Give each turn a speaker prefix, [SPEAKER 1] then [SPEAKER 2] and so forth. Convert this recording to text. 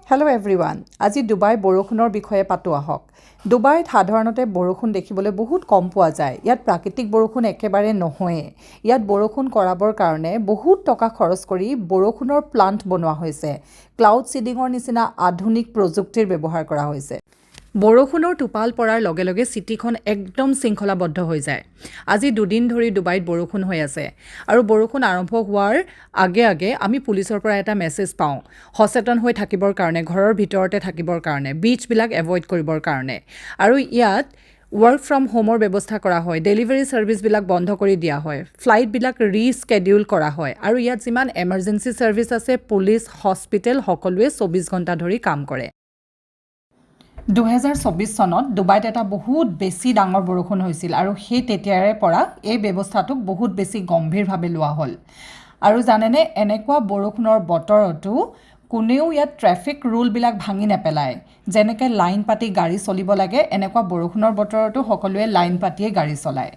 [SPEAKER 1] hello' everyone আজি Dubai বৰষুণৰ বিষয়ে পাতোঁ আহক ডুবাইত সাধাৰণতে বৰষুণ দেখিবলৈ বহুত কম পোৱা যায় ইয়াত প্ৰাকৃতিক বৰষুণ একেবাৰে নহয়েই ইয়াত বৰষুণ কৰাবৰ কাৰণে বহুত টকা খৰচ কৰি বৰষুণৰ প্লাণ্ট বনোৱা হৈছে ক্লাউড সিডিঙৰ নিচিনা আধুনিক প্ৰযুক্তিৰ ব্যৱহাৰ কৰা হৈছে বৰষুণৰ টোপাল পৰাৰ লগে লগে চিটিখন একদম শৃংখলাবদ্ধ হৈ যায় আজি দুদিন ধৰি ডুবাইত বৰষুণ হৈ আছে আৰু বৰষুণ আৰম্ভ হোৱাৰ আগে আগে আমি পুলিচৰ পৰা এটা মেছেজ পাওঁ সচেতন হৈ থাকিবৰ কাৰণে ঘৰৰ ভিতৰতে থাকিবৰ কাৰণে বিচবিলাক এভয়েড কৰিবৰ কাৰণে আৰু ইয়াত ৱৰ্ক ফ্ৰম হোমৰ ব্যৱস্থা কৰা হয় ডেলিভাৰী সাৰ্ভিসবিলাক বন্ধ কৰি দিয়া হয় ফ্লাইটবিলাক ৰিস্কেডিউল কৰা হয় আৰু ইয়াত যিমান এমাৰ্জেন্সি সাৰ্ভিস আছে পুলিচ হস্পিটেল সকলোৱে 24 ঘণ্টা ধৰি কাম কৰে 2024 চনত ডুবাইত এটা বহুত বেছি ডাঙৰ বৰষুণ হৈছিল আৰু সেই তেতিয়াৰে পৰা এই ব্যৱস্থাটোক বহুত বেছি গম্ভীৰভাৱে লোৱা হ'ল আৰু জানেনে এনেকুৱা বৰষুণৰ বতৰতো কোনেও ইয়াত ট্ৰেফিক ৰুলবিলাক ভাঙি নেপেলায় যেনেকৈ লাইন পাতি গাড়ী চলিব লাগে এনেকুৱা বৰষুণৰ বতৰতো সকলোৱে লাইন পাতিয়ে গাড়ী চলায়